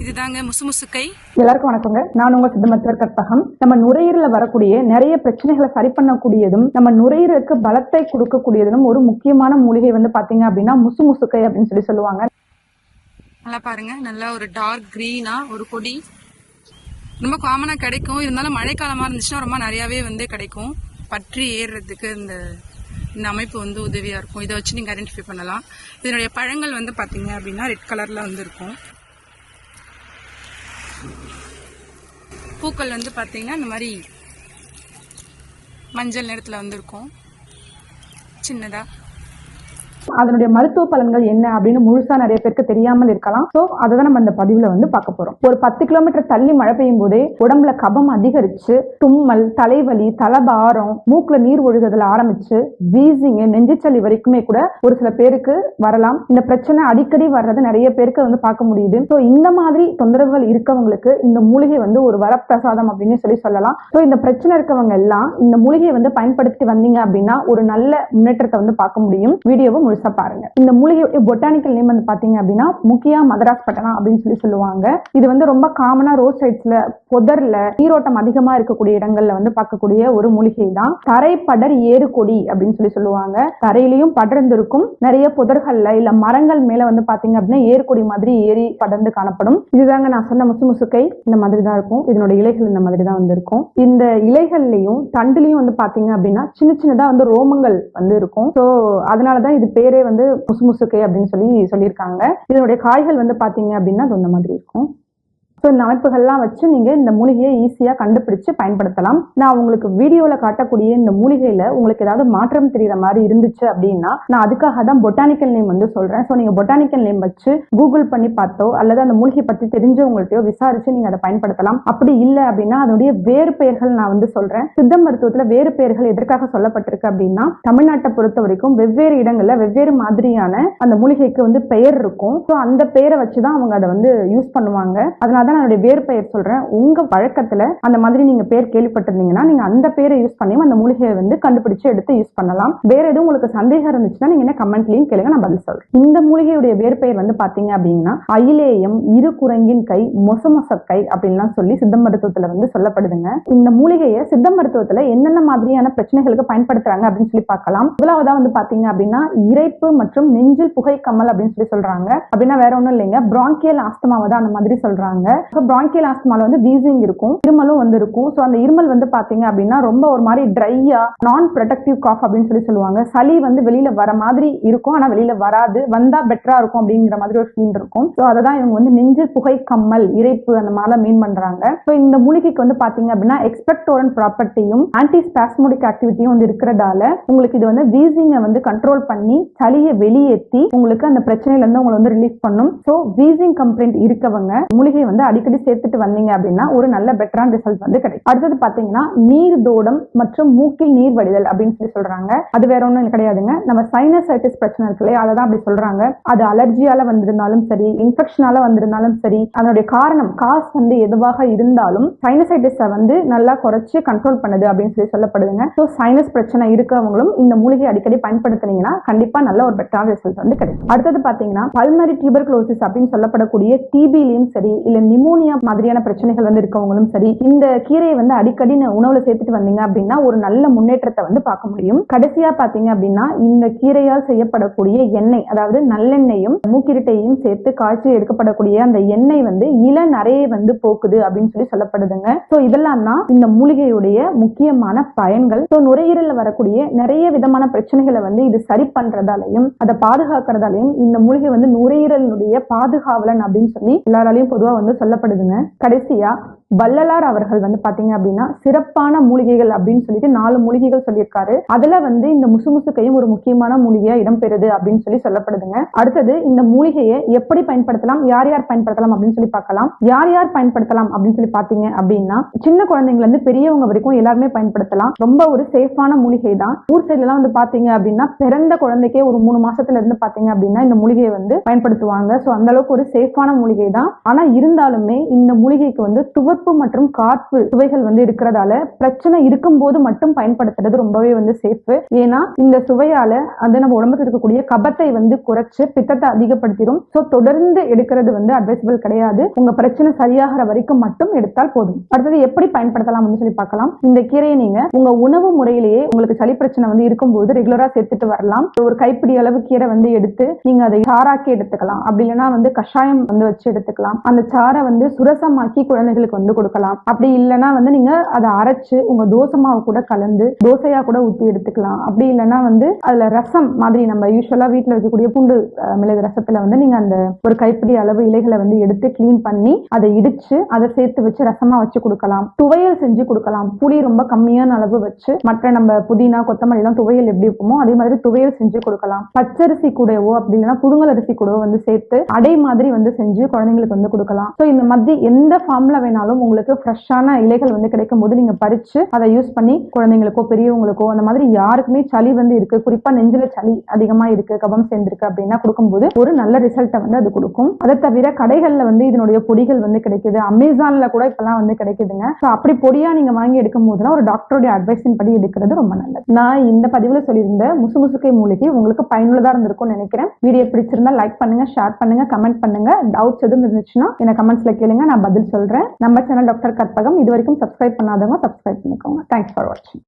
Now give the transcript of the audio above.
இதுதாங்க முசுமுசுக்கை. எல்லாருக்கும் வணக்கங்க. நான் உங்க சித்த மருத்துவர் கற்பகம். நம்ம நுரையீரல வரக்கூடிய நிறைய பிரச்சனைகளை சரி பண்ணக்கூடியதும் நம்ம நுரையீரலுக்கு பலத்தை கொடுக்கக்கூடியதும் ஒரு முக்கியமான மூலிகை வந்து பாத்தீங்க அப்படின்னா முசுமுசுக்கை அப்படின்னு சொல்லுவாங்க. நல்லா பாருங்க, நல்லா ஒரு டார்க் கிரீனா ஒரு கொடி ரொம்ப காமனா கிடைக்கும். இருந்தாலும் மழைக்காலமா இருந்துச்சுன்னா ரொம்ப நிறையவே வந்து கிடைக்கும். பற்றி ஏறுறதுக்கு இந்த அமைப்பு வந்து உதவியா இருக்கும். இதை வச்சு நீங்க ஐடென்டிஃபை பண்ணலாம். இதனுடைய பழங்கள் வந்து பாத்தீங்க அப்படின்னா ரெட் கலர்ல வந்து இருக்கும். பூக்கள் வந்து பாத்தீங்கன்னா இந்த மாதிரி மஞ்சள் நிறத்துல வந்து இருக்கும் சின்னதா. அதனுடைய மருத்துவ பலன்கள் என்ன அப்படின்னு முழுசா நிறைய பேருக்கு தெரியாமல் இருக்கலாம். சோ அதை நம்ம இந்த பதிவுல வந்து பார்க்க போறோம். ஒரு 10 கிலோமீட்டர் தள்ளி மழை பெய்யும் போதே உடம்புல கபம் அதிகரிச்சு தும்மல், தலைவலி, தலபாரம், மூக்குல நீர் ஒழுகுதல் ஆரம்பிச்சு வீசிங், நெஞ்சுச்சளி வரைக்குமே கூட ஒரு சில பேருக்கு வரலாம். இந்த பிரச்சனை அடிக்கடி வர்றது நிறைய பேருக்கு வந்து பார்க்க முடியுது. சோ இந்த மாதிரி தொந்தரவுகள் இருக்கவங்களுக்கு இந்த மூலிகை வந்து ஒரு வரப்பிரசாதம் அப்படின்னு சொல்லலாம். சோ இந்த பிரச்சனை இருக்கவங்க எல்லாம் இந்த மூலிகையை வந்து பயன்படுத்தி வந்தீங்க அப்படின்னா ஒரு நல்ல முன்னேற்றத்தை வந்து பார்க்க முடியும். வீடியோவை முழுசா பாருங்க. இந்த மூலிகை பொட்டானிக்கல் நேம் வந்து பாத்தீங்க அப்படின்னா முக்கியா மதராஸ்பட்டனா அப்படின்னு சொல்லுவாங்க. இது வந்து ரொம்ப காமனா ரோட் சைட்ஸ்ல, புதர்ல, நீரோட்டம் அதிகமா இருக்கக்கூடிய இடங்கள்ல வந்து பார்க்கக்கூடிய ஒரு மூலிகை தான். தரை படர் ஏறு கொடி அப்படின்னு சொல்லுவாங்க. தரையிலையும் படர்ந்திருக்கும். நிறைய புதர்கள்ல இல்ல மரங்கள் மேல வந்து பாத்தீங்க அப்படின்னா ஏறுகொடி மாதிரி ஏறி படர்ந்து காணப்படும். இதுதாங்க நான் சொன்ன முசுமுசுக்கை. இந்த மாதிரி தான் இருக்கும். இதனோட இலைகள் இந்த மாதிரி தான் வந்து இருக்கும். இந்த இலைகள்லயும் தண்டுலயும் வந்து பாத்தீங்க அப்படின்னா சின்ன சின்னதா வந்து ரோமங்கள் வந்து இருக்கும். சோ அதனாலதான் இது பேரே வந்து முசுமுசுக்கை அப்படின்னு சொல்லியிருக்காங்க. இதனுடைய காய்கள் வந்து பாத்தீங்க அப்படின்னா இந்த மாதிரி இருக்கும். இந்த அமைப்புகள்லாம் வச்சு நீங்க இந்த மூலிகையை ஈஸியா கண்டுபிடிச்சு பயன்படுத்தலாம். நான் உங்களுக்கு வீடியோல காட்டக்கூடிய இந்த மூலிகையில உங்களுக்கு ஏதாவது மாற்றம் தெரியுற மாதிரி இருந்துச்சு அப்படின்னா நான் அதுக்காக தான் பொட்டானிக்கல் நேம் வந்து சொல்றேன். ஸோ நீங்க பொட்டானிக்கல் நேம் வச்சு கூகுள் பண்ணி பார்த்தோ அல்லது அந்த மூலிகை பற்றி தெரிஞ்சவங்கள்ட்டயோ விசாரிச்சு நீங்க அதை பயன்படுத்தலாம். அப்படி இல்லை அப்படின்னா அதனுடைய வேறு பெயர்கள் நான் வந்து சொல்றேன். சித்த மருத்துவத்துல வேறு பெயர்கள் எதற்காக சொல்லப்பட்டிருக்கு அப்படின்னா தமிழ்நாட்டை பொறுத்த வரைக்கும் வெவ்வேறு இடங்கள்ல வெவ்வேறு மாதிரியான அந்த மூலிகைக்கு வந்து பெயர் இருக்கும். ஸோ அந்த பெயரை வச்சுதான் அவங்க அதை வந்து யூஸ் பண்ணுவாங்க. அதனால அதனுடைய வேறு பெயர் சொல்றேன். உங்க வழக்கத்துல அந்த மாதிரி நீங்க பேர் கேள்விப்பட்டிருந்தீங்கன்னா நீங்க அந்த பேரை யூஸ் பண்ணி அந்த மூலிகையை வந்து கண்டுபிடிச்சு எடுத்து யூஸ் பண்ணலாம். வேற எதுவும் உங்களுக்கு சந்தேகம் இருந்துச்சுன்னா நீங்க என்ன கமெண்ட்லயும் கேளுங்க, நான் பதில் சொல்றேன். இந்த மூலிகையுடைய வேறு பெயர் வந்து பாத்தீங்க அப்படின்னா அயிலேயம், இரு குரங்கின் கை, மொசமொசக்கை அப்படின்லாம் சொல்லி சித்த மருத்துவத்துல வந்து சொல்லப்படுதுங்க. இந்த மூலிகையை சித்த மருத்துவத்துல என்னென்ன மாதிரியான பிரச்சனைகளுக்கு பயன்படுத்துறாங்க அப்படின்னு சொல்லி பார்க்கலாம். முதலாவதா வந்து பாத்தீங்க அப்படின்னா இரைப்பு மற்றும் நெஞ்சில் புகை கம்மல் அப்படின்னு சொல்றாங்க. அப்படின்னா வேற ஒண்ணும் இல்லைங்க, பிராங்கியல் ஆஸ்துமாவை தான் அந்த மாதிரி சொல்றாங்க. பிராங்கியல் ஆஸ்துமால வந்து வீசிங் இருக்கும், இருமலும் வந்து இருக்கும். சோ அந்த இருமல் வந்து பாத்தீங்க அப்படின்னா ரொம்ப ஒரு மாதிரி ட்ரையா நான் ப்ரொடக்டிவ் காஃப் அப்படின்னு சொல்லுவாங்க. சளி வந்து வெளியில வர மாதிரி இருக்கும், ஆனா வெளியில வராது, வந்தா பெட்டரா இருக்கும் அப்படிங்கிற மாதிரி ஒரு ஃபீல் இருக்கும். சோ அததான் இவங்க வந்து நெஞ்சில் புகை கம்மல், இரைப்பு அந்த மாதிரி மீன் பண்றாங்க. சோ இந்த மூலிகைக்கு வந்து பாத்தீங்க அப்படின்னா எக்ஸ்பெக்டோரன்ட் ப்ராப்பர்ட்டியும் ஆன்டி ஸ்பாஸ்மோடிக் ஆக்டிவிட்டியும் வந்து இருக்கிறதால உங்களுக்கு இது வந்து வீசிங்கை வந்து கண்ட்ரோல் பண்ணி சளியை வெளியேற்றி உங்களுக்கு அந்த பிரச்சனையில இருந்து உங்களை வந்து ரிலீஃப் பண்ணும். சோ வீசிங் கம்ப்ளைண்ட் இருக்கவங்க மூலிகை வந்து அடிக்கடி சேர்த்துட்டு வந்தீங்க அப்படின்னா ஒரு நல்ல பெட்டரான ரிசல்ட் வந்து கிடைக்கும். அடுத்தது பாத்தீங்கன்னா நீர் தோடம் மற்றும் மூக்கில் நீர் வடிதல் அப்படின்னு சொல்றாங்க. அது வேற ஒண்ணும் கிடையாதுங்க, நம்ம சைனசைட்டிஸ் பிரச்சனை இருக்கு இல்லையா, அதான் அப்படி சொல்றாங்க. அது அலர்ஜியால வந்திருந்தாலும் சரி, இன்ஃபெக்ஷனால வந்திருந்தாலும் சரி, அதனுடைய காஸ் வந்து எதுவாக இருந்தாலும் சைனசைட்டிஸை வந்து நல்லா குறைச்சு கண்ட்ரோல் பண்ணுது அப்படின்னு சொல்லப்படுதுங்க. ஸோ சைனஸ் பிரச்சனை இருக்கவங்களும் இந்த மூலிகை அடிக்கடி பயன்படுத்தினீங்கன்னா கண்டிப்பா நல்ல ஒரு பெட்டரான ரிசல்ட் வந்து கிடைக்கும். அடுத்தது பாத்தீங்கன்னா பல்மரி டியூபர்குலோசிஸ் அப்படின்னு சொல்லப்படக்கூடிய டிபிலையும் சரி இல்ல நிமோனியா மாதிரியான பிரச்சனைகள் வந்து இருக்கவங்களும் சரி இந்த கீரையை வந்து அடிக்கடி உணவுல சேர்த்துட்டு வந்தீங்க அப்படின்னா ஒரு நல்ல முன்னேற்றத்தை வந்து பார்க்க முடியும். கடைசியா பாத்தீங்க அப்படின்னா இந்த கீரையால் செய்யப்படக்கூடிய எண்ணெய், அதாவது நல்லெண்ணெயும் மூக்கிரிட்டையும் சேர்த்து காய்ச்சி எடுக்கப்படக்கூடிய அந்த எண்ணெய் வந்து இளநரையை வந்து போக்குது அப்படின்னு சொல்லப்படுதுங்க. சோ இதெல்லாம் தான் இந்த மூலிகையுடைய முக்கியமான பயன்கள். சோ நுரையீரல்ல வரக்கூடிய நிறைய விதமான பிரச்சனைகளை வந்து இது சரி பண்றதாலையும் அதை பாதுகாக்கிறதாலையும் இந்த மூலிகை வந்து நுரையீரலுடைய பாதுகாவலன் அப்படின்னு சொல்லி எல்லாராலையும் பொதுவா வந்து சொல்லப்படுதுங்க. கடைசியா வள்ளலார் அவர்கள் வந்து பாத்தீங்க அப்படின்னா சிறப்பான மூலிகைகள் அப்படின்னு சொல்லிட்டு 4 மூலிகைகள் சொல்லியிருக்காரு. அதுல வந்து இந்த முசுமுசுக்கையும் ஒரு முக்கியமான மூலிகையா இடம்பெறுது அப்படின்னு சொல்லப்படுதுங்க. அடுத்தது இந்த மூலிகையை எப்படி பயன்படுத்தலாம், யார் யார் பயன்படுத்தலாம் அப்படின்னு சொல்லி பார்க்கலாம். யார் யார் பயன்படுத்தலாம் அப்படின்னு சொல்லி பாத்தீங்க அப்படின்னா சின்ன குழந்தைங்கல இருந்து பெரியவங்க வரைக்கும் எல்லாருமே பயன்படுத்தலாம். ரொம்ப ஒரு சேஃபான மூலிகை தான். ஊர் சைட்ல எல்லாம் வந்து பாத்தீங்க அப்படின்னா பிறந்த குழந்தைக்கே ஒரு 3 மாசத்துல இருந்து பாத்தீங்க அப்படின்னா இந்த மூலிகையை வந்து பயன்படுத்துவாங்க. சோ அந்த அளவுக்கு ஒரு சேஃபான மூலிகை தான். ஆனா இருந்தாலுமே இந்த மூலிகைக்கு வந்து துவர் துவர்ப்பு மற்றும் காற்பு சுவைகள் வந்து இருக்கிறதால பிரச்சனை இருக்கும்போது மட்டும் பயன்படுத்துறது ரொம்பவே வந்து சேஃப். ஏன்னா இந்த சுவையால அது நம்ம உடம்புக்கு இருக்கக்கூடிய கபத்தை வந்து குறைச்சு பித்தத்தை அதிகப்படுத்திடும். சோ தொடர்ந்து எடுக்கிறது வந்து அட்வைசபிள் கிடையாது. உங்க பிரச்சனை சரியாகிற வரைக்கும் மட்டும் எடுத்தால் போதும். அடுத்தது எப்படி பயன்படுத்தலாம் அப்படின்னு சொல்லி பார்க்கலாம். இந்த கீரையை நீங்க உங்க உணவு முறையிலேயே உங்களுக்கு சளி பிரச்சனை வந்து இருக்கும்போது ரெகுலரா சேர்த்துட்டு வரலாம். ஒரு கைப்பிடி அளவு கீரை வந்து எடுத்து நீங்க அதை சாராக்கி எடுத்துக்கலாம். அப்படி இல்லைன்னா வந்து கஷாயம் வந்து வச்சு எடுத்துக்கலாம். அந்த சாரை வந்து சுரசமாக்கி குழந்தைகளுக்கு வந்து கொடுக்கலாம். அப்படி இல்லைன்னா வந்து நீங்க அதை அரைச்சு உங்க தோசை மாவு கூட கலந்து தோசையா கூட ஊத்தி எடுத்துக்கலாம். அப்படி இல்லைன்னா வந்து அதுல ரசம் மாதிரி நம்ம யூஸ்வலா வீட்டுல வைக்கக்கூடிய பூண்டு மிளகு ரசத்துல வந்து நீங்க அந்த ஒரு கைப்பிடி அளவு இலைகளை வந்து எடுத்து கிளீன் பண்ணி அதை இடிச்சு அதை சேர்த்து வச்சு ரசமா வச்சு கொடுக்கலாம். துவையல் செஞ்சு கொடுக்கலாம். புளி ரொம்ப கம்மியான அளவு வச்சு மற்ற நம்ம புதினா கொத்தமல்லி எல்லாம் துவையல் எப்படி இருக்குமோ அதே மாதிரி துவையல் செஞ்சு கொடுக்கலாம். பச்சரிசி கூடவோ அப்படி இல்லைன்னா புழுங்கல் அரிசி கூடவோ வந்து சேர்த்து அடை மாதிரி வந்து செஞ்சு குழந்தைங்களுக்கு வந்து கொடுக்கலாம். ஸோ இந்த மாதிரி எந்த ஃபார்ம்ல வேணாலும் உங்களுக்கு ஃப்ரெஷ்ஷான இலைகள் வந்து கிடைக்கும் போது நீங்க பறிச்சு அதை யூஸ் பண்ணி குழந்தைங்களுக்கோ பெரியவங்களுக்கோ அந்த மாதிரி யாருக்குமே சளி வந்து இருக்கு, குறிப்பா நெஞ்சில சளி அதிகமா இருக்கு, கபம் சேர்ந்திருக்கு அப்படின்னா கொடுக்கும்போது ஒரு நல்ல ரிசல்ட்டை வந்து அது கொடுக்கும். அதை தவிர கடைகள்ல வந்து இதனுடைய பொடிகள் வந்து கிடைக்குது. அமேசான்ல கூட இப்பெல்லாம் வந்து கிடைக்குதுங்க. ஸோ அப்படி பொடியா நீங்க வாங்கி எடுக்கும் போதுலாம் ஒரு டாக்டருடைய அட்வைஸின் படி எடுக்கிறது ரொம்ப நல்லது. நான் இந்த பதிவுல சொல்லியிருந்த முசுமுசுக்கை மூலிகை உங்களுக்கு பயனுள்ளதா இருந்திருக்கும்னு நினைக்கிறேன். வீடியோ பிடிச்சிருந்தா லைக் பண்ணுங்க, ஷேர் பண்ணுங்க, கமெண்ட் பண்ணுங்க. டவுட்ஸ் எதுவும் இருந்துச்சுன்னா என்ன கமெண்ட்ஸ்ல கேளுங்க, நான் பதில் சொல்றேன். நம்ம சேனல் டாக்டர் கற்பகம் இது வரைக்கும் சப்ஸ்கிரைப் பண்ணாதவங்க சப்ஸ்கிரைப் பண்ணிக்கோங்க. தேங்க்ஸ் ஃபார் வாட்சிங்.